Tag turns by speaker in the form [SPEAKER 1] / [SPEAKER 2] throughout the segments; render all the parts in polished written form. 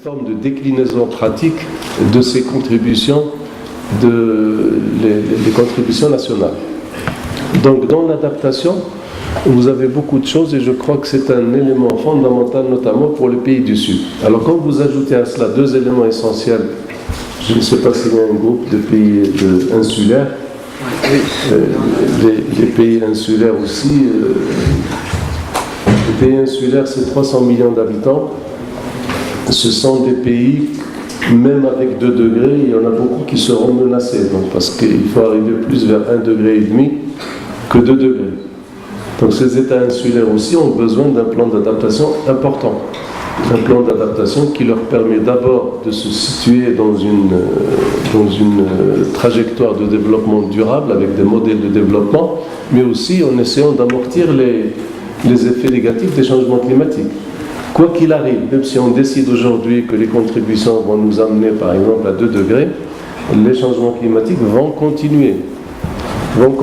[SPEAKER 1] Forme de déclinaison pratique de ces contributions, les contributions nationales. Donc dans l'adaptation, vous avez beaucoup de choses et je crois que c'est un élément fondamental, notamment pour les pays du Sud. Alors quand vous ajoutez à cela deux éléments essentiels, je ne sais pas s'il y a un groupe de pays insulaires, les pays insulaires aussi, les pays insulaires c'est 300 millions d'habitants. Ce sont des pays, même avec 2 degrés, il y en a beaucoup qui seront menacés, donc, parce qu'il faut arriver plus vers 1,5 degré que 2 degrés. Donc ces États insulaires aussi ont besoin d'un plan d'adaptation important. Un plan d'adaptation qui leur permet d'abord de se situer dans une trajectoire de développement durable avec des modèles de développement, mais aussi en essayant d'amortir les effets négatifs des changements climatiques. Quoi qu'il arrive, même si on décide aujourd'hui que les contributions vont nous amener par exemple à 2 degrés, les changements climatiques vont continuer. Donc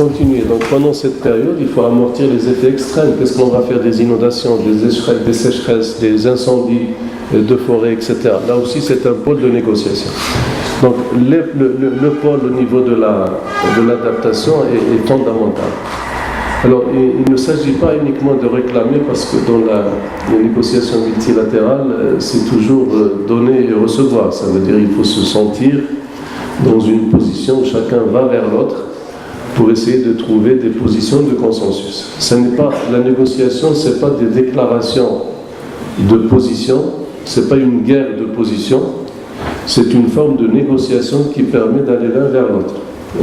[SPEAKER 1] pendant cette période, il faut amortir les effets extrêmes. Qu'est-ce qu'on va faire des inondations, des sécheresses, des incendies de forêt, etc. Là aussi, c'est un pôle de négociation. Donc le pôle au niveau de l'adaptation est fondamental. Alors, il ne s'agit pas uniquement de réclamer, parce que dans les négociations multilatérales, c'est toujours donner et recevoir. Ça veut dire qu'il faut se sentir dans une position où chacun va vers l'autre pour essayer de trouver des positions de consensus. La négociation, ce n'est pas des déclarations de position, ce n'est pas une guerre de position, c'est une forme de négociation qui permet d'aller l'un vers l'autre.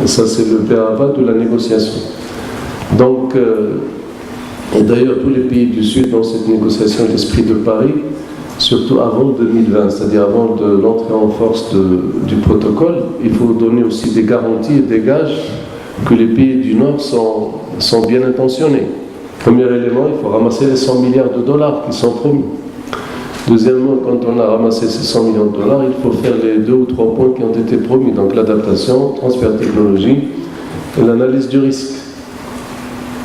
[SPEAKER 1] Ça, c'est le béaba de la négociation. Donc, et d'ailleurs, tous les pays du Sud dans cette négociation de l'esprit de Paris, surtout avant 2020, c'est-à-dire avant l'entrée en force du protocole, il faut donner aussi des garanties et des gages que les pays du Nord sont bien intentionnés. Premier élément, il faut ramasser les 100 milliards de dollars qui sont promis. Deuxièmement, quand on a ramassé ces 100 millions de dollars, il faut faire les 2 ou 3 points qui ont été promis, donc l'adaptation, transfert de technologie et l'analyse du risque.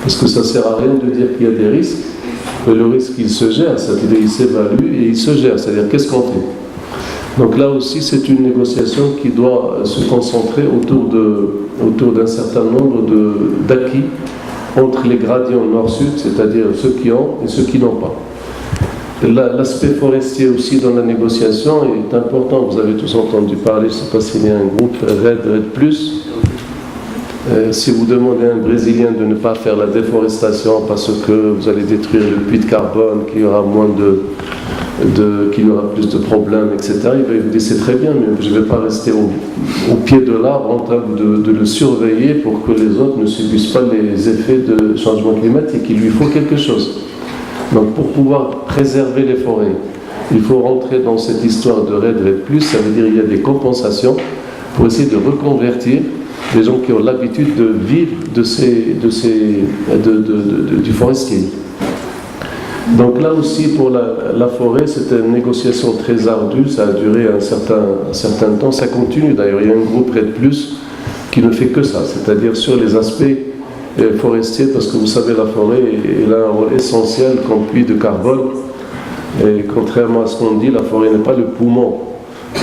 [SPEAKER 1] Parce que ça ne sert à rien de dire qu'il y a des risques, mais le risque il se gère, c'est-à-dire il s'évalue et il se gère, c'est-à-dire qu'est-ce qu'on fait. Donc là aussi c'est une négociation qui doit se concentrer autour d'un certain nombre d'acquis entre les gradients nord-sud, c'est-à-dire ceux qui ont et ceux qui n'ont pas. L'aspect forestier aussi dans la négociation est important, vous avez tous entendu parler, je ne sais pas s'il y a un groupe REDD+, si vous demandez à un Brésilien de ne pas faire la déforestation parce que vous allez détruire le puits de carbone, qu'il y aura qu'il y aura plus de problèmes, etc., il va vous dire c'est très bien, mais je ne vais pas rester au pied de l'arbre en train de le surveiller pour que les autres ne subissent pas les effets de changement climatique. Il lui faut quelque chose. Donc pour pouvoir préserver les forêts, il faut rentrer dans cette histoire de REDD+, ça veut dire qu'il y a des compensations pour essayer de reconvertir les gens qui ont l'habitude de vivre du forestier. Donc là aussi pour la forêt, c'était une négociation très ardue, ça a duré un certain temps, ça continue d'ailleurs. Il y a un groupe REDD+, qui ne fait que ça, c'est-à-dire sur les aspects forestiers, parce que vous savez la forêt elle a un rôle essentiel comme puits de carbone, et contrairement à ce qu'on dit, la forêt n'est pas le poumon.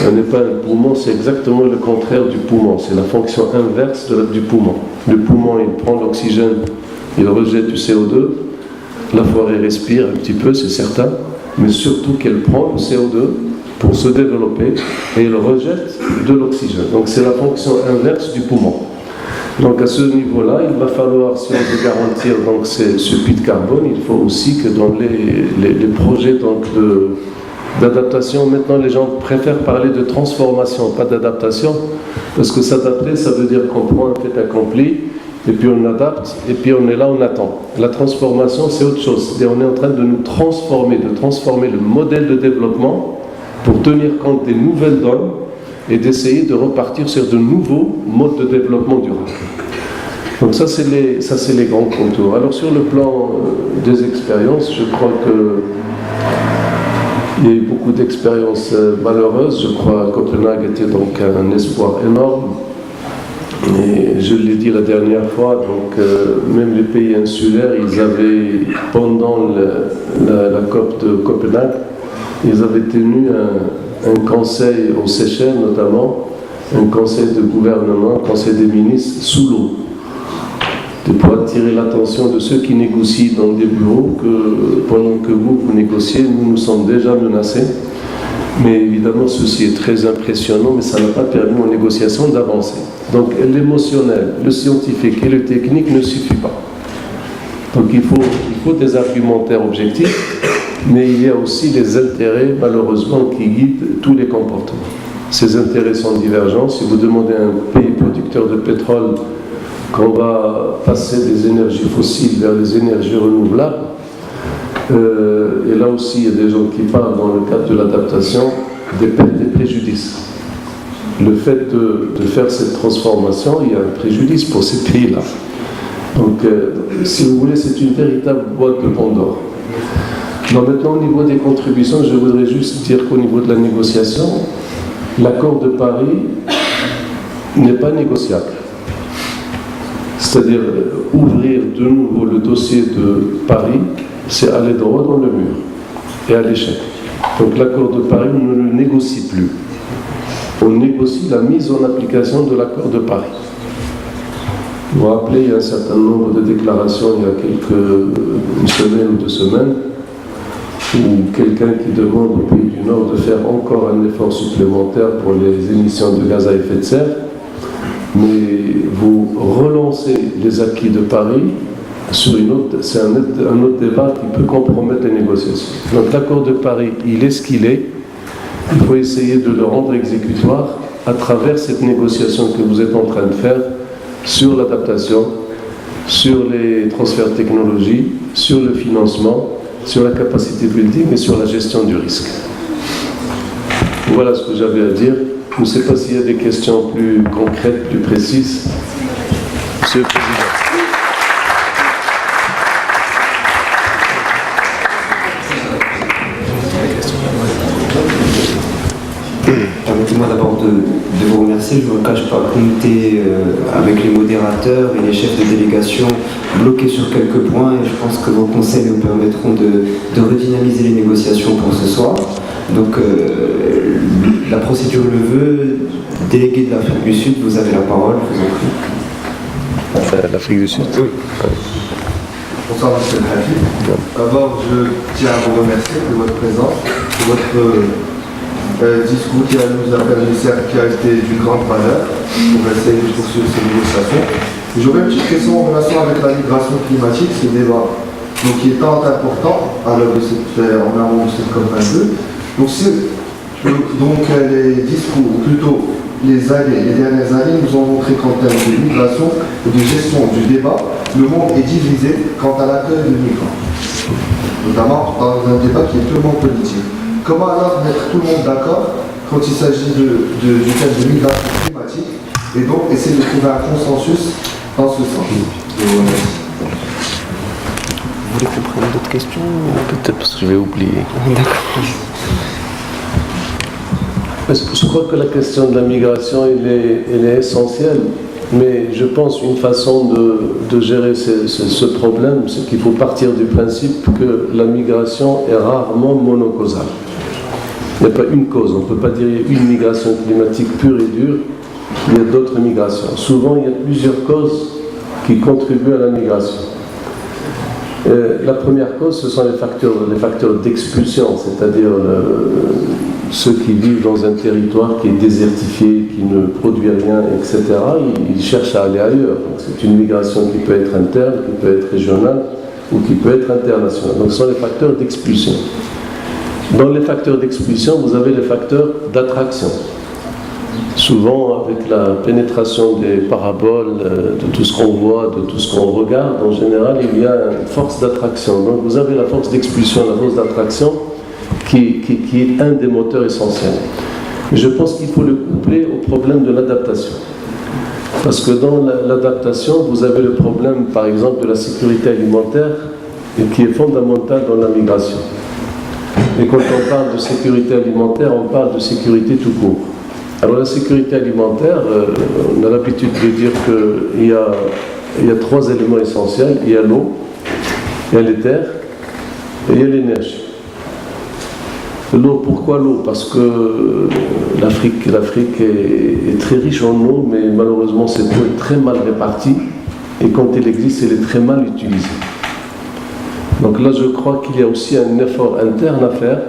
[SPEAKER 1] Elle n'est pas un poumon, c'est exactement le contraire du poumon, c'est la fonction inverse du poumon. Le poumon, il prend l'oxygène, il rejette du CO2, la forêt respire un petit peu, c'est certain, mais surtout qu'elle prend le CO2 pour se développer et elle rejette de l'oxygène. Donc c'est la fonction inverse du poumon. Donc à ce niveau-là, il va falloir, si on veut garantir donc, ce puits de carbone, il faut aussi que dans les projets donc, d'adaptation, maintenant les gens préfèrent parler de transformation, pas d'adaptation, parce que s'adapter, ça veut dire qu'on prend un fait accompli, et puis on adapte, et puis on est là, on attend. La transformation, c'est autre chose, c'est-à-dire on est en train de nous transformer, le modèle de développement pour tenir compte des nouvelles donnes et d'essayer de repartir sur de nouveaux modes de développement durable. Donc ça c'est les grands contours. Alors sur le plan des expériences, je crois que il y a eu beaucoup d'expériences malheureuses. Je crois que Copenhague était donc un espoir énorme. Et je l'ai dit la dernière fois, donc même les pays insulaires, ils avaient, pendant la COP de Copenhague, ils avaient tenu un conseil aux Seychelles notamment, un conseil de gouvernement, un conseil des ministres sous l'eau, pour attirer l'attention de ceux qui négocient dans des bureaux que pendant que vous négociez, nous sommes déjà menacés. Mais évidemment, ceci est très impressionnant, mais ça n'a pas permis aux négociations d'avancer. Donc l'émotionnel, le scientifique et le technique ne suffit pas. Donc il faut des argumentaires objectifs, mais il y a aussi les intérêts, malheureusement, qui guident tous les comportements. Ces intérêts sont divergents. Si vous demandez à un pays producteur de pétrole qu'on va passer des énergies fossiles vers les énergies renouvelables, et là aussi il y a des gens qui parlent dans le cadre de l'adaptation des pertes et préjudices. Le fait de faire cette transformation, il y a un préjudice pour ces pays-là. Donc si vous voulez, c'est une véritable boîte de Pandore. Donc maintenant, au niveau des contributions, je voudrais juste dire qu'au niveau de la négociation, l'accord de Paris n'est pas négociable. C'est-à-dire, ouvrir de nouveau le dossier de Paris, c'est aller droit dans le mur et à l'échec. Donc l'accord de Paris, on ne le négocie plus. On négocie la mise en application de l'accord de Paris. Vous vous rappelez, il y a un certain nombre de déclarations il y a une semaine ou 2 semaines, où quelqu'un qui demande aux pays du Nord de faire encore un effort supplémentaire pour les émissions de gaz à effet de serre, mais vous relancez les acquis de Paris sur c'est un autre débat qui peut compromettre les négociations. Donc l'accord de Paris, il est ce qu'il est. Il faut essayer de le rendre exécutoire à travers cette négociation que vous êtes en train de faire sur l'adaptation, sur les transferts de technologie, sur le financement, sur la capacité building et sur la gestion du risque. Voilà ce que j'avais à dire. Je ne sais pas s'il y a des questions plus concrètes, plus précises. Monsieur le Président.
[SPEAKER 2] Permettez-moi d'abord de vous remercier. Je ne me cache pas qu'on était avec les modérateurs et les chefs de délégation bloqués sur quelques points et je pense que vos conseils nous permettront de redynamiser les négociations pour ce soir. Donc la procédure le veut. Délégué de l'Afrique du Sud, vous avez la parole, je vous en prie.
[SPEAKER 1] L'Afrique du Sud.
[SPEAKER 3] Oui. Bonsoir Monsieur le Hafiz. D'abord, je tiens à vous remercier de votre présence, de votre discours qui nous a permis, certes, qui a été d'une grande valeur pour essayer de poursuivre ces négociations. J'aurais une petite question en relation avec la migration climatique, ce débat donc, qui est tant important à l'heure de en amont de cette COP22. Donc, les discours, ou plutôt les dernières années, nous ont montré qu'en termes de migration et de gestion du débat, le monde est divisé quant à l'accueil des migrants, notamment dans un débat qui est purement politique. Comment alors mettre tout le monde d'accord quand il s'agit du thème de migration climatique et donc essayer de trouver un consensus dans ce sens? Je vous remercie.
[SPEAKER 2] Vous voulez qu'on prenne d'autres questions?
[SPEAKER 1] Peut-être parce que je vais oublier.
[SPEAKER 2] D'accord.
[SPEAKER 1] Je crois que la question de la migration, elle est essentielle, mais je pense une façon de gérer ce problème, c'est qu'il faut partir du principe que la migration est rarement monocausale. Il n'y a pas une cause, on ne peut pas dire une migration climatique pure et dure, il y a d'autres migrations. Souvent, il y a plusieurs causes qui contribuent à la migration. La première cause, ce sont les facteurs d'expulsion, c'est-à-dire ceux qui vivent dans un territoire qui est désertifié, qui ne produit rien, etc., ils cherchent à aller ailleurs. C'est une migration qui peut être interne, qui peut être régionale ou qui peut être internationale. Donc ce sont les facteurs d'expulsion. Dans les facteurs d'expulsion, vous avez les facteurs d'attraction. Souvent, avec la pénétration des paraboles, de tout ce qu'on voit, de tout ce qu'on regarde, en général, il y a une force d'attraction. Donc vous avez la force d'expulsion, la force d'attraction, qui est un des moteurs essentiels. Je pense qu'il faut le coupler au problème de l'adaptation. Parce que dans l'adaptation, vous avez le problème, par exemple, de la sécurité alimentaire, qui est fondamental dans la migration. Et quand on parle de sécurité alimentaire, on parle de sécurité tout court. Alors la sécurité alimentaire, on a l'habitude de dire qu'il y a 3 éléments essentiels. Il y a l'eau, il y a les terres et il y a l'énergie. L'eau, pourquoi l'eau? Parce que l'Afrique est très riche en eau, mais malheureusement cette eau est très mal répartie, et quand elle existe, elle est très mal utilisée. Donc là, je crois qu'il y a aussi un effort interne à faire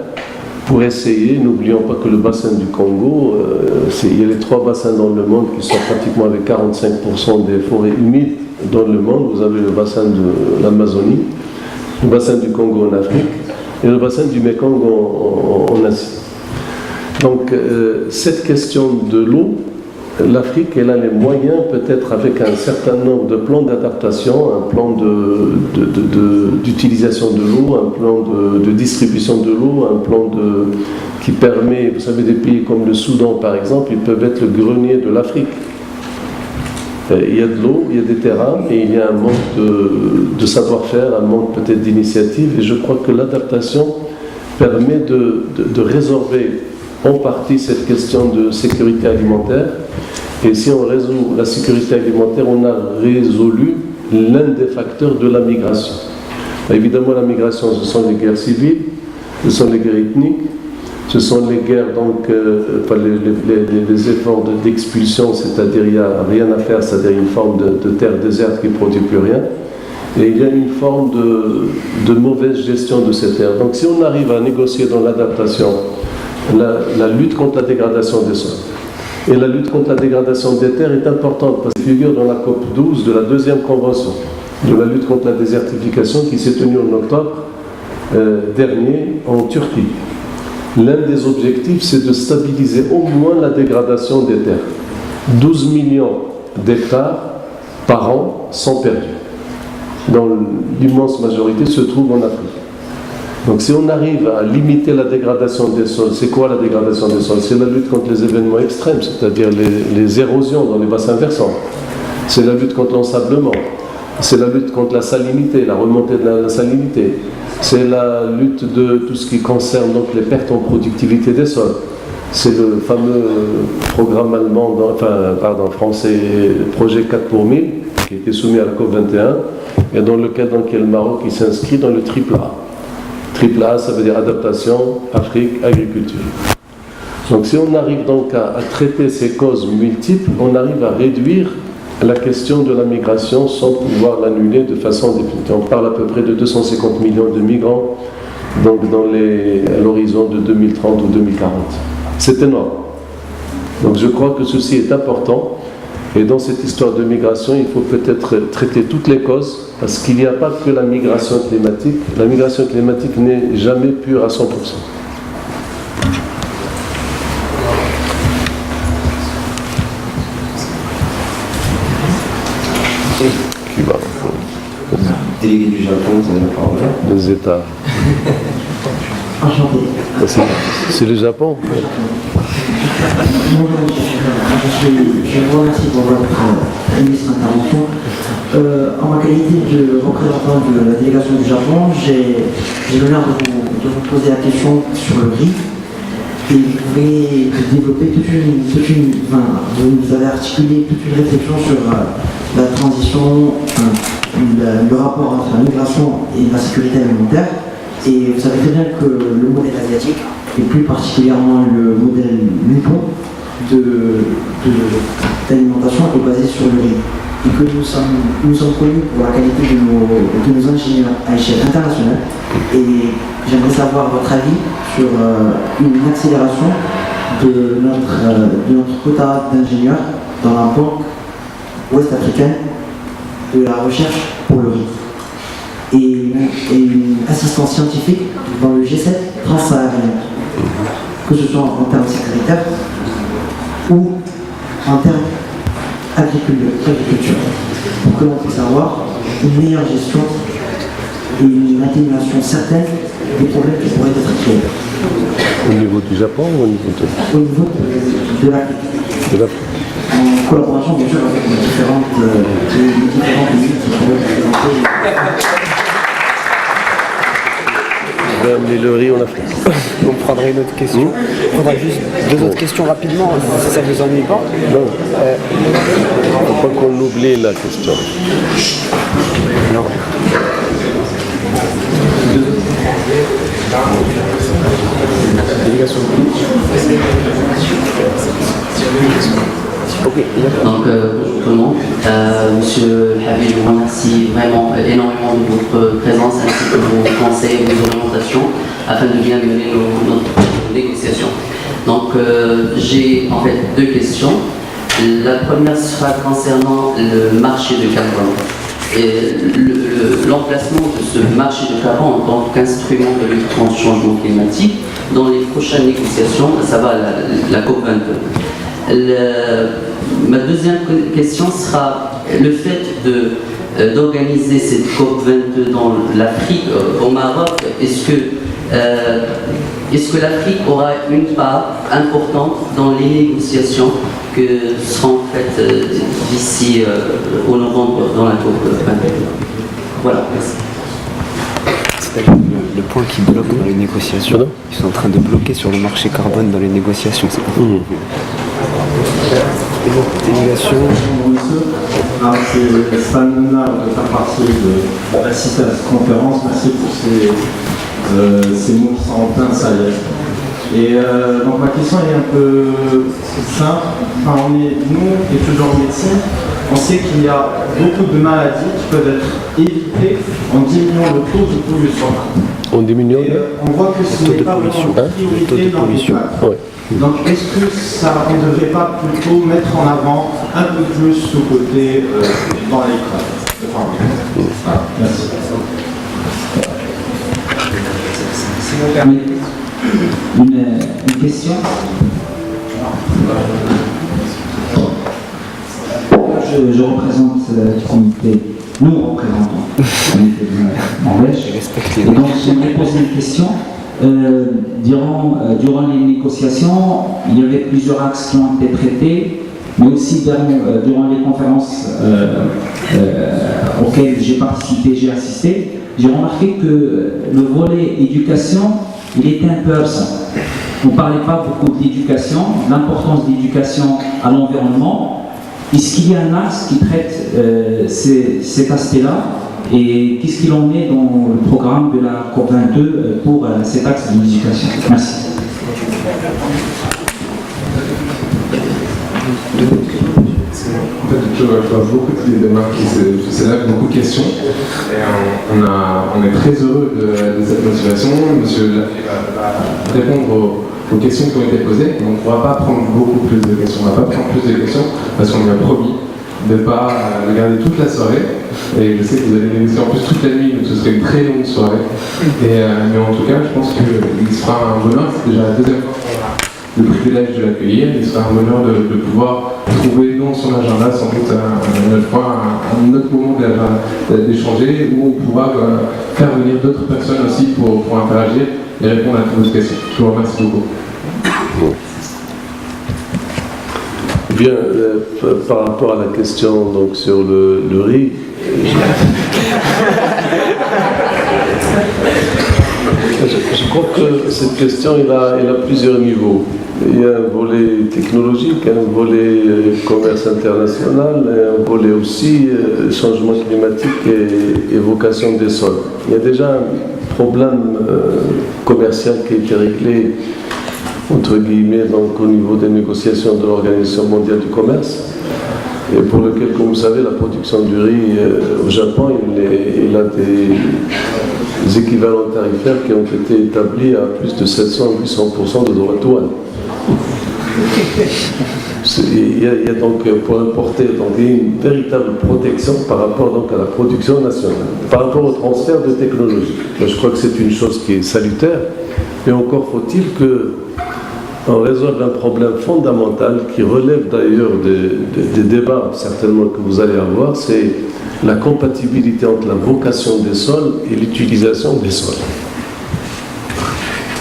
[SPEAKER 1] pour essayer. N'oublions pas que le bassin du Congo, il y a les 3 bassins dans le monde qui sont pratiquement avec 45% des forêts humides dans le monde. Vous avez le bassin de l'Amazonie, le bassin du Congo en Afrique et le bassin du Mekong en Asie. Donc cette question de l'eau, l'Afrique, elle a les moyens, peut-être avec un certain nombre de plans d'adaptation, un plan d'utilisation de l'eau, un plan de distribution de l'eau, un plan qui permet, vous savez, des pays comme le Soudan par exemple, ils peuvent être le grenier de l'Afrique. Il y a de l'eau, il y a des terrains, et il y a un manque de savoir-faire, un manque peut-être d'initiative, et je crois que l'adaptation permet de résorber en partie cette question de sécurité alimentaire. Et si on résout la sécurité alimentaire, on a résolu l'un des facteurs de la migration. Évidemment, la migration, ce sont les guerres civiles, ce sont les guerres ethniques, ce sont les guerres, donc, les efforts d'expulsion, c'est-à-dire il n'y a rien à faire, c'est-à-dire une forme de terre déserte qui ne produit plus rien. Et il y a une forme de mauvaise gestion de ces terres. Donc si on arrive à négocier dans l'adaptation la lutte contre la dégradation des sols, et la lutte contre la dégradation des terres est importante parce qu'elle figure dans la COP 12 de la 2e convention de la lutte contre la désertification qui s'est tenue en octobre dernier en Turquie. L'un des objectifs, c'est de stabiliser au moins la dégradation des terres. 12 millions d'hectares par an sont perdus. Dans l'immense majorité se trouvent en Afrique. Donc si on arrive à limiter la dégradation des sols, c'est quoi la dégradation des sols? C'est la lutte contre les événements extrêmes, c'est-à-dire les érosions dans les bassins versants. C'est la lutte contre l'ensablement. C'est la lutte contre la salinité, la remontée de la salinité. C'est la lutte de tout ce qui concerne donc les pertes en productivité des sols. C'est le fameux programme allemand, français, projet 4 pour 1000, qui a été soumis à la COP21, et dans lequel le Maroc s'inscrit dans le triple A. Triple A, ça veut dire adaptation, Afrique, agriculture. Donc si on arrive donc à traiter ces causes multiples, on arrive à réduire la question de la migration sans pouvoir l'annuler de façon définitive. On parle à peu près de 250 millions de migrants donc à l'horizon de 2030 ou 2040. C'est énorme. Donc je crois que ceci est important. Et dans cette histoire de migration, il faut peut-être traiter toutes les causes, parce qu'il n'y a pas que la migration climatique. La migration climatique n'est jamais pure à 100%. Cuba.
[SPEAKER 2] Délégué du Japon, vous avez la parole.
[SPEAKER 1] Les États.
[SPEAKER 4] Enchanté.
[SPEAKER 1] C'est le Japon.
[SPEAKER 4] Bonjour, je vous remercie pour votre illustre intervention. En ma qualité de représentant de la délégation du Japon, j'ai l'honneur de vous poser la question sur le riz. Et vous pouvez développer vous nous avez articulé toute une réflexion sur la transition, le rapport entre la migration et la sécurité alimentaire. Et vous savez très bien que le modèle asiatique, et plus particulièrement le modèle nippon d'alimentation est basé sur le riz. Et que nous sommes connus pour la qualité de nos ingénieurs à échelle internationale. Et j'aimerais savoir votre avis sur une accélération de notre quota d'ingénieurs dans la banque ouest-africaine de la recherche pour le riz. Et une assistance scientifique dans le G7 transsaharien, que ce soit en termes sécuritaires ou en termes agriculture, pour que l'on puisse avoir une meilleure gestion et une atténuation certaine des problèmes qui pourraient être créés.
[SPEAKER 1] Au niveau du Japon ou au niveau
[SPEAKER 4] de l'Afrique. En collaboration bien sûr avec les différents pays qui pourraient présenter.
[SPEAKER 1] Amener le riz en Afrique.
[SPEAKER 5] On prendrait une autre question. On prendra juste deux autres questions rapidement, si ça ne vous ennuie pas.
[SPEAKER 1] Non. Il ne faut pas qu'on oublie la question.
[SPEAKER 5] Alors. Délégation. Ok.
[SPEAKER 6] Donc, bonjour tout le monde. Monsieur Habib, je vous remercie vraiment énormément de votre présence ainsi que vos conseils et vos orientations afin de bien mener notre négociation. Donc, j'ai en fait deux questions. La première sera concernant le marché de carbone. L'emplacement de ce marché de carbone en tant qu'instrument de lutte contre le changement climatique dans les prochaines négociations, ça va la COP22. Ma deuxième question sera le fait d'organiser cette COP22 dans l'Afrique, au Maroc. Est-ce que l'Afrique aura une part importante dans les négociations que seront faites d'ici au novembre dans la COP22? Voilà, merci.
[SPEAKER 5] Le point qui bloque dans les négociations, ils sont en train de bloquer sur le marché carbone dans les négociations. Délégation.
[SPEAKER 7] Alors, c'est un honneur de faire partie d'assister à cette conférence. Merci pour ces mots qui sont en plein salaire. Et donc ma question est un peu simple. Enfin, nous, étudiants en médecine, on sait qu'il y a beaucoup de maladies qui peuvent être évitées en diminuant le taux de pollution.
[SPEAKER 1] En diminuant
[SPEAKER 7] on voit que ce n'est pas vraiment une priorité dans les cas. Donc est-ce que on ne devrait pas plutôt mettre en avant un peu plus ce côté dans les cas? Merci.
[SPEAKER 8] Si vous permettez une question. Je représente le comité, nous représentons le comité de Norvège. Et donc j'aimerais poser une question. Durant les négociations, il y avait plusieurs axes qui ont été traités, mais aussi durant les conférences auxquelles j'ai participé, j'ai assisté, j'ai remarqué que le volet éducation, il était un peu absent. On ne parlait pas beaucoup d'éducation, l'importance d'éducation à l'environnement. Est-ce qu'il y a un axe qui traite cet aspect-là? Et qu'est-ce qu'il en est dans le programme de la COP22 pour cet axe de l'éducation? Merci.
[SPEAKER 9] En fait, je vois beaucoup de démarches qui s'élèvent, beaucoup de questions. Et on est très heureux de cette motivation. Monsieur Lafay va répondre aux questions qui ont été posées. On ne pourra pas prendre beaucoup plus de questions. On ne va pas prendre plus de questions parce qu'on lui a promis de ne pas regarder toute la soirée. Et je sais que vous allez négocier en plus toute la nuit, donc ce serait une très longue soirée. Mais en tout cas, je pense qu'il sera un bonheur. C'est déjà la deuxième fois qu'on a le privilège de l'accueillir. Il sera un bonheur de pouvoir trouver dans son agenda sans doute un autre moment d'échanger où on pourra faire venir d'autres personnes aussi pour interagir et répondre à toutes vos questions. Je vous remercie beaucoup.
[SPEAKER 1] Bien, par rapport à la question donc, sur le riz, je crois que cette question il a plusieurs niveaux. Il y a un volet technologique, un volet commerce international, et un volet aussi changement climatique et évocation des sols. Il y a déjà un problème commercial qui a été réglé entre guillemets donc, au niveau des négociations de l'Organisation mondiale du commerce, et pour lequel, comme vous savez, la production du riz au Japon, il a des équivalents tarifaires qui ont été établis à plus de 700-800% de droits de douane. Il y a donc, pour importer, donc, il y a une véritable protection par rapport donc, à la production nationale, par rapport au transfert de technologie. Je crois que c'est une chose qui est salutaire, mais encore faut-il qu'on résolve un problème fondamental qui relève d'ailleurs des débats certainement que vous allez avoir, c'est la compatibilité entre la vocation des sols et l'utilisation des sols.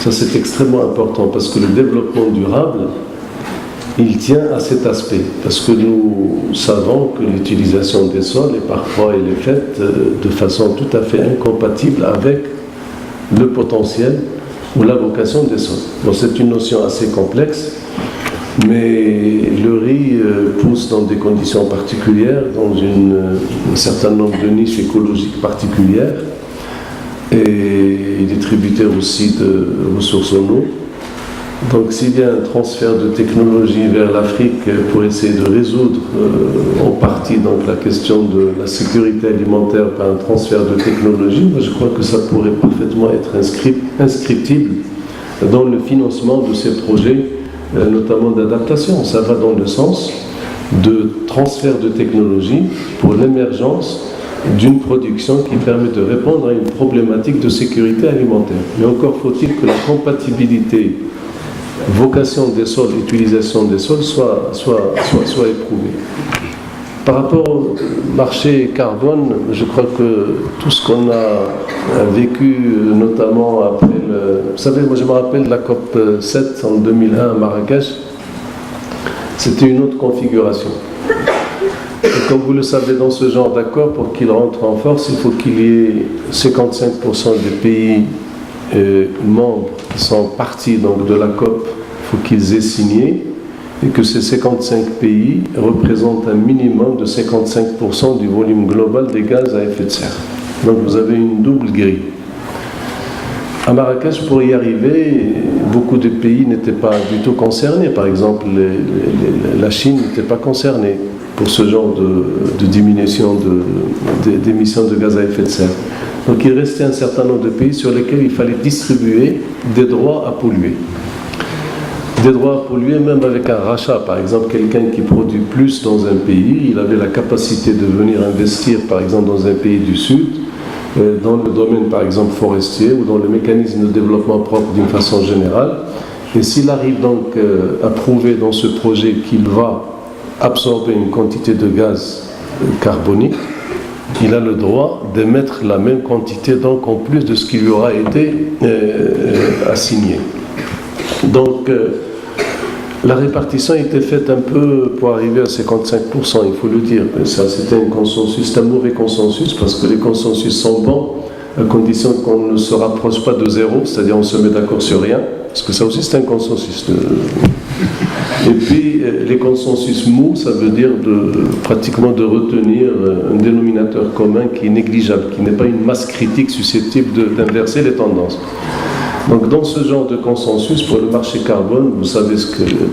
[SPEAKER 1] Ça c'est extrêmement important parce que le développement durable, il tient à cet aspect, parce que nous savons que l'utilisation des sols, et parfois elle est faite de façon tout à fait incompatible avec le potentiel ou la vocation des sols. Donc c'est une notion assez complexe, mais le riz pousse dans des conditions particulières, dans un certain nombre de niches écologiques particulières, et il est tributaire aussi de ressources en eau. Donc s'il y a un transfert de technologie vers l'Afrique pour essayer de résoudre en partie donc, la question de la sécurité alimentaire par un transfert de technologie, moi je crois que ça pourrait parfaitement être inscriptible dans le financement de ces projets, notamment d'adaptation. Ça va dans le sens de transfert de technologie pour l'émergence d'une production qui permet de répondre à une problématique de sécurité alimentaire. Mais encore faut-il que la compatibilité vocation des sols, utilisation des sols soit éprouvée. Par rapport au marché carbone, je crois que tout ce qu'on a vécu, notamment après vous savez, moi je me rappelle la COP 7 en 2001 à Marrakech, c'était une autre configuration. Et comme vous le savez, dans ce genre d'accord, pour qu'il rentre en force, il faut qu'il y ait 55% des pays membres qui sont partis donc, de la COP, il faut qu'ils aient signé, et que ces 55 pays représentent un minimum de 55% du volume global des gaz à effet de serre. Donc vous avez une double grille. À Marrakech, pour y arriver, beaucoup de pays n'étaient pas du tout concernés. Par exemple, la Chine n'était pas concernée pour ce genre de diminution d'émissions de gaz à effet de serre. Donc il restait un certain nombre de pays sur lesquels il fallait distribuer des droits à polluer. Des droits à polluer même avec un rachat. Par exemple, quelqu'un qui produit plus dans un pays, il avait la capacité de venir investir par exemple dans un pays du Sud, dans le domaine par exemple forestier ou dans le mécanisme de développement propre d'une façon générale. Et s'il arrive donc à prouver dans ce projet qu'il va absorber une quantité de gaz carbonique, il a le droit d'émettre la même quantité donc en plus de ce qui lui aura été assigné. Donc la répartition était faite un peu pour arriver à 55%, il faut le dire. Ça, c'était un consensus, c'est un mauvais consensus parce que les consensus sont bons à condition qu'on ne se rapproche pas de zéro, c'est-à-dire on se met d'accord sur rien, parce que ça aussi c'est un consensus. Et puis les consensus mous, ça veut dire pratiquement de retenir un dénominateur commun qui est négligeable, qui n'est pas une masse critique susceptible d'inverser les tendances. Donc dans ce genre de consensus pour le marché carbone, vous savez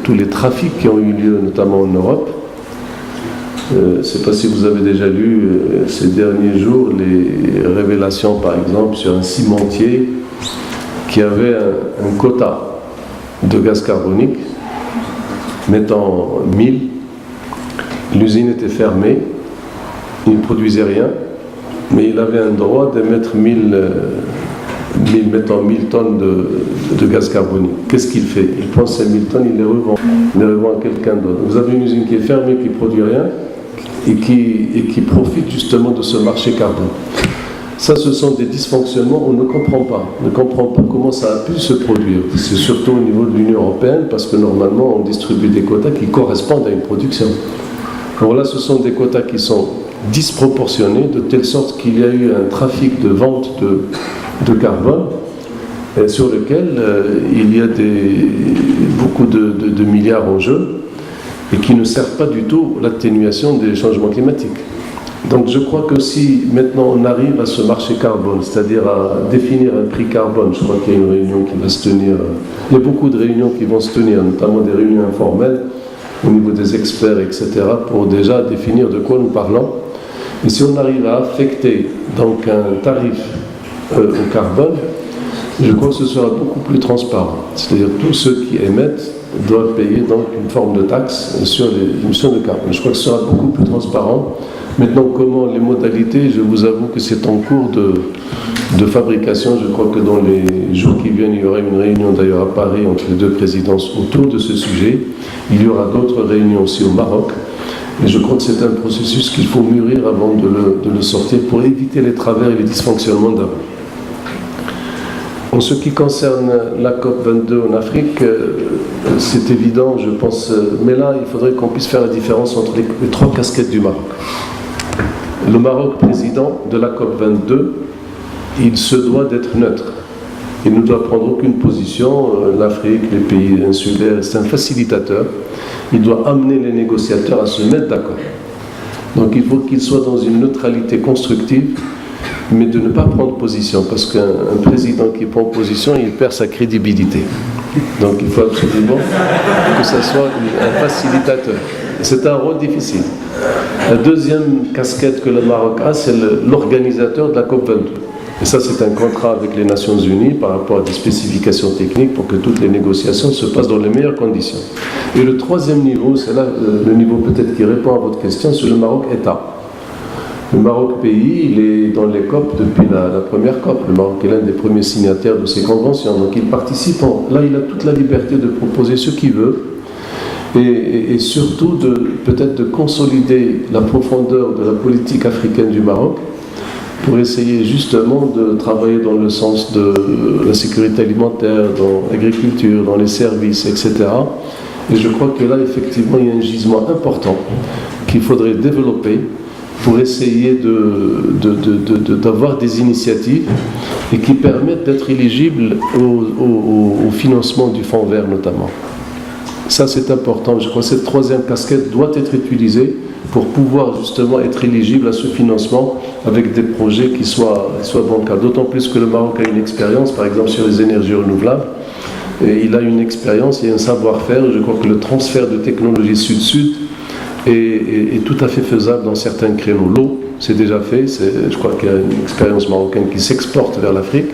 [SPEAKER 1] tous les trafics qui ont eu lieu notamment en Europe. Je ne sais pas si vous avez déjà lu ces derniers jours les révélations par exemple sur un cimentier qui avait un quota de gaz carbonique mettant 1000. L'usine était fermée, il ne produisait rien, mais il avait un droit d'émettre 1000 tonnes de gaz carbonique. Qu'est-ce qu'il fait? Il prend ces 1000 tonnes, il les revend à quelqu'un d'autre. Vous avez une usine qui est fermée, qui ne produit rien et qui profite justement de ce marché carbone. Ça, ce sont des dysfonctionnements, on ne comprend pas comment ça a pu se produire. C'est surtout au niveau de l'Union européenne, parce que normalement, on distribue des quotas qui correspondent à une production. Alors là, ce sont des quotas qui sont disproportionnés, de telle sorte qu'il y a eu un trafic de vente de carbone, sur lequel il y a beaucoup de milliards en jeu, et qui ne servent pas du tout l'atténuation des changements climatiques. Donc je crois que si maintenant on arrive à ce marché carbone, c'est-à-dire à définir un prix carbone, je crois qu'il y a une réunion qui va se tenir, il y a beaucoup de réunions qui vont se tenir, notamment des réunions informelles au niveau des experts, etc., pour déjà définir de quoi nous parlons. Et si on arrive à affecter donc un tarif au carbone, je crois que ce sera beaucoup plus transparent. C'est-à-dire tous ceux qui émettent doivent payer donc une forme de taxe sur les émissions de carbone. Je crois que ce sera beaucoup plus transparent. Maintenant, comment les modalités, je vous avoue que c'est en cours de fabrication. Je crois que dans les jours qui viennent, il y aura une réunion d'ailleurs à Paris entre les deux présidences autour de ce sujet. Il y aura d'autres réunions aussi au Maroc. Et je crois que c'est un processus qu'il faut mûrir avant de le sortir pour éviter les travers et les dysfonctionnements d'avant. En ce qui concerne la COP22 en Afrique, c'est évident, je pense, mais là, il faudrait qu'on puisse faire la différence entre les trois casquettes du Maroc. Le Maroc, président de la COP22, il se doit d'être neutre. Il ne doit prendre aucune position. L'Afrique, les pays insulaires, c'est un facilitateur. Il doit amener les négociateurs à se mettre d'accord. Donc il faut qu'il soit dans une neutralité constructive, mais de ne pas prendre position, parce qu'un président qui prend position, il perd sa crédibilité. Donc il faut absolument que ça soit un facilitateur. C'est un rôle difficile. La deuxième casquette que le Maroc a, c'est l'organisateur de la COP22. Et ça, c'est un contrat avec les Nations Unies par rapport à des spécifications techniques pour que toutes les négociations se passent dans les meilleures conditions. Et le troisième niveau, c'est là le niveau peut-être qui répond à votre question, c'est le Maroc-État. Le Maroc pays, il est dans les COP depuis la première COP. Le Maroc est l'un des premiers signataires de ces conventions. Donc il participe. Là, il a toute la liberté de proposer ce qu'il veut et surtout peut-être de consolider la profondeur de la politique africaine du Maroc pour essayer justement de travailler dans le sens de la sécurité alimentaire, dans l'agriculture, dans les services, etc. Et je crois que là, effectivement, il y a un gisement important qu'il faudrait développer pour essayer d'avoir des initiatives et qui permettent d'être éligibles au financement du Fonds vert notamment. Ça c'est important, je crois que cette troisième casquette doit être utilisée pour pouvoir justement être éligible à ce financement avec des projets qui soient bancables. D'autant plus que le Maroc a une expérience, par exemple sur les énergies renouvelables, et il a une expérience, il y a un savoir-faire, je crois que le transfert de technologies sud-sud est tout à fait faisable dans certains créneaux. L'eau, c'est déjà fait, je crois qu'il y a une expérience marocaine qui s'exporte vers l'Afrique.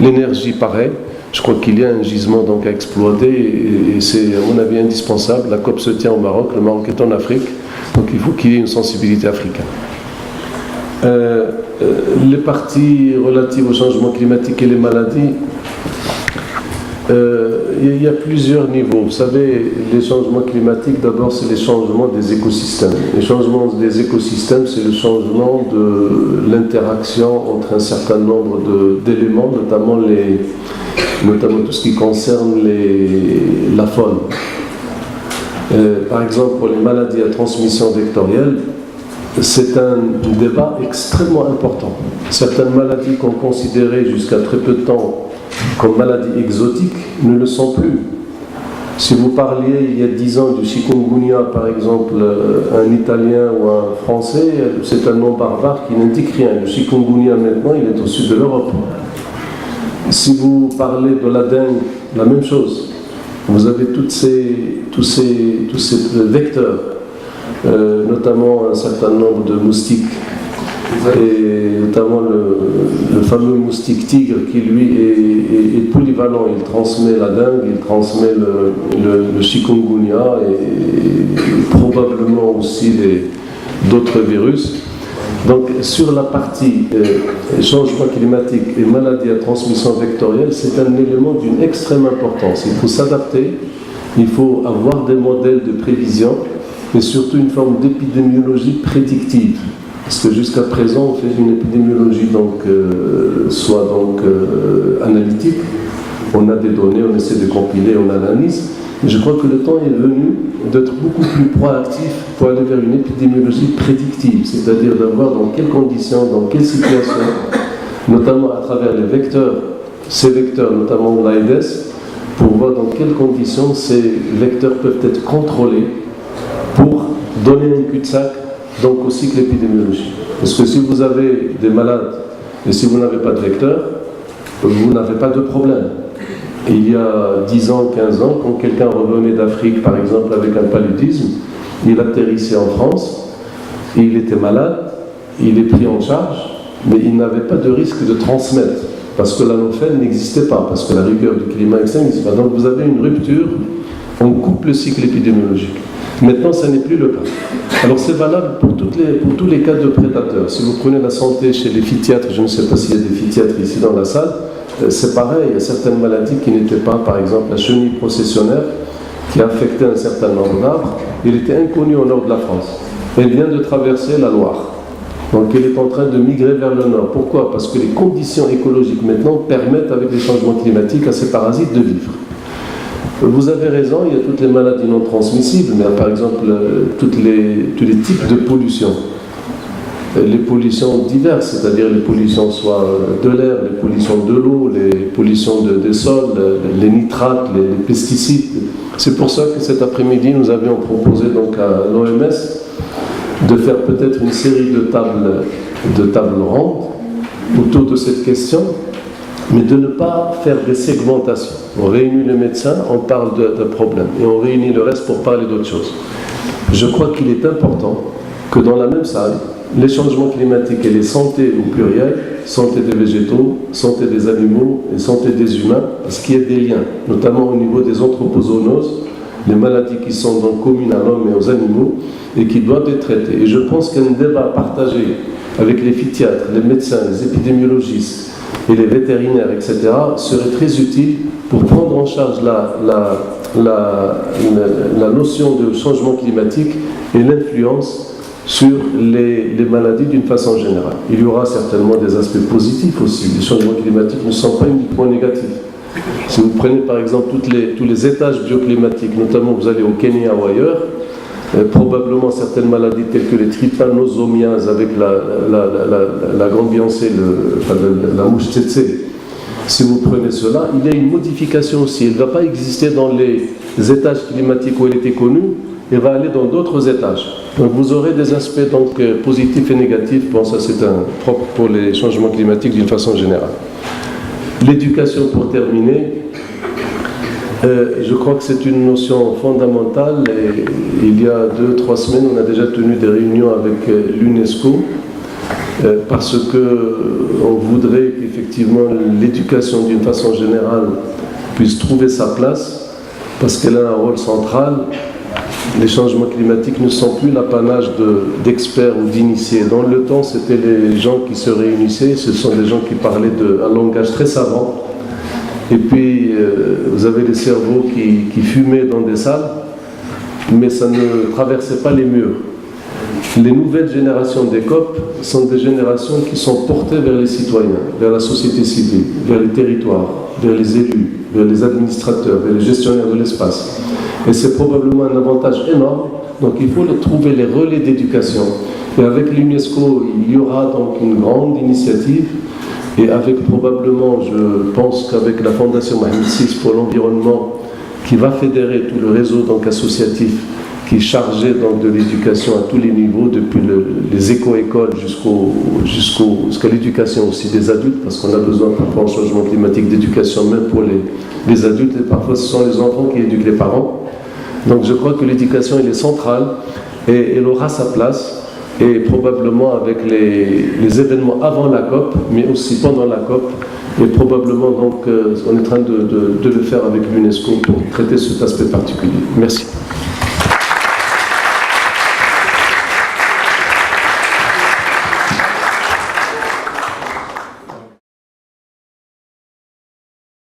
[SPEAKER 1] L'énergie, pareil, je crois qu'il y a un gisement donc à exploiter et c'est à mon avis indispensable. La COP se tient au Maroc, le Maroc est en Afrique, donc il faut qu'il y ait une sensibilité africaine. Les parties relatives au changement climatique et les maladies, il y a plusieurs niveaux. Vous savez, les changements climatiques, d'abord, c'est les changements des écosystèmes. Les changements des écosystèmes, c'est le changement de l'interaction entre un certain nombre d'éléments, notamment tout ce qui concerne la faune. Par exemple, pour les maladies à transmission vectorielle, c'est un débat extrêmement important. Certaines maladies qu'on considérait jusqu'à très peu de temps comme maladies exotiques ne le sont plus. Si vous parliez il y a 10 ans du chikungunya, par exemple, un Italien ou un Français, c'est un nom barbare qui n'indique rien. Le chikungunya maintenant, il est au sud de l'Europe. Si vous parlez de la dengue, la même chose. Vous avez tous ces vecteurs, notamment un certain nombre de moustiques, et notamment le fameux moustique tigre qui lui est polyvalent. Il transmet la dengue, il transmet le chikungunya et probablement aussi d'autres virus. Donc sur la partie changement climatique et maladies à transmission vectorielle, c'est un élément d'une extrême importance. Il faut s'adapter, il faut avoir des modèles de prévision et surtout une forme d'épidémiologie prédictive. Parce que jusqu'à présent, on fait une épidémiologie analytique. On a des données, on essaie de compiler, on analyse. Mais je crois que le temps est venu d'être beaucoup plus proactif pour aller vers une épidémiologie prédictive, c'est-à-dire d'avoir dans quelles conditions, dans quelles situations, notamment à travers les vecteurs, ces vecteurs, notamment l'AIDES, pour voir dans quelles conditions ces vecteurs peuvent être contrôlés pour donner un cul-de-sac donc au cycle épidémiologique. Parce que si vous avez des malades et si vous n'avez pas de vecteur, vous n'avez pas de problème. Et il y a 10 ans, 15 ans, quand quelqu'un revenait d'Afrique, par exemple, avec un paludisme, il atterrissait en France, et il était malade, il est pris en charge, mais il n'avait pas de risque de transmettre, parce que l'anophèle n'existait pas, parce que la rigueur du climat externe n'existe pas. Donc vous avez une rupture, on coupe le cycle épidémiologique. Maintenant, ça n'est plus le cas. Alors c'est valable pour tous les cas de prédateurs. Si vous prenez la santé chez les phytiatres, je ne sais pas s'il y a des phytiatres ici dans la salle, c'est pareil, il y a certaines maladies qui n'étaient pas, par exemple la chenille processionnaire, qui affectait un certain nombre d'arbres, il était inconnu au nord de la France. Elle vient de traverser la Loire. Donc elle est en train de migrer vers le nord. Pourquoi ? Parce que les conditions écologiques maintenant permettent, avec les changements climatiques, à ces parasites de vivre. Vous avez raison, il y a toutes les maladies non transmissibles, mais par exemple tous les types de pollution. Les pollutions diverses, c'est-à-dire les pollutions soit de l'air, les pollutions de l'eau, les pollutions des sols, les nitrates, les pesticides. C'est pour ça que cet après-midi, nous avions proposé donc à l'OMS de faire peut-être une série de tables rondes autour de cette question, mais de ne pas faire des segmentations. On réunit le médecin, on parle d'un problème, et on réunit le reste pour parler d'autre chose. Je crois qu'il est important que dans la même salle, les changements climatiques et les santé au pluriel, santé des végétaux, santé des animaux et santé des humains, parce qu'il y a des liens, notamment au niveau des anthropozoonoses, les maladies qui sont donc communes à l'homme et aux animaux et qui doivent être traitées. Et je pense qu'un débat partagé avec les physiatres, les médecins, les épidémiologistes et les vétérinaires, etc., serait très utile pour prendre en charge la notion de changement climatique et l'influence sur les maladies d'une façon générale. Il y aura certainement des aspects positifs aussi. Les changements climatiques ne sont pas uniquement négatifs. Si vous prenez par exemple tous les étages bioclimatiques, notamment vous allez au Kenya ou ailleurs, probablement certaines maladies telles que les trypanosomiases avec la grande biancée, la mouche tsetse, si vous prenez cela, il y a une modification aussi. Elle ne va pas exister dans les étages climatiques où elle était connue, elle va aller dans d'autres étages. Donc vous aurez des aspects donc, positifs et négatifs. Bon, ça c'est propre pour les changements climatiques d'une façon générale. L'éducation, pour terminer, je crois que c'est une notion fondamentale. Et il y a 2-3 semaines, on a déjà tenu des réunions avec l'UNESCO parce qu'on voudrait qu'effectivement l'éducation d'une façon générale puisse trouver sa place parce qu'elle a un rôle central. Les changements climatiques ne sont plus l'apanage d'experts ou d'initiés. Dans le temps, c'était les gens qui se réunissaient, ce sont des gens qui parlaient un langage très savant. Et puis, vous avez des cerveaux qui fumaient dans des salles, mais ça ne traversait pas les murs. Les nouvelles générations des COP sont des générations qui sont portées vers les citoyens, vers la société civile, vers les territoires, vers les élus, vers les administrateurs, vers les gestionnaires de l'espace. Et c'est probablement un avantage énorme. Donc il faut trouver les relais d'éducation. Et avec l'UNESCO, il y aura donc une grande initiative. Et avec probablement, je pense qu'avec la Fondation Mohamed VI pour l'environnement, qui va fédérer tout le réseau donc, associatif, qui est chargé donc, de l'éducation à tous les niveaux, depuis les éco-écoles jusqu'à l'éducation aussi des adultes, parce qu'on a besoin parfois en changement climatique d'éducation même pour les adultes, et parfois ce sont les enfants qui éduquent les parents. Donc je crois que l'éducation elle est centrale et elle aura sa place, et probablement avec les événements avant la COP, mais aussi pendant la COP, et probablement donc on est en train de le faire avec l'UNESCO pour traiter cet aspect particulier. Merci.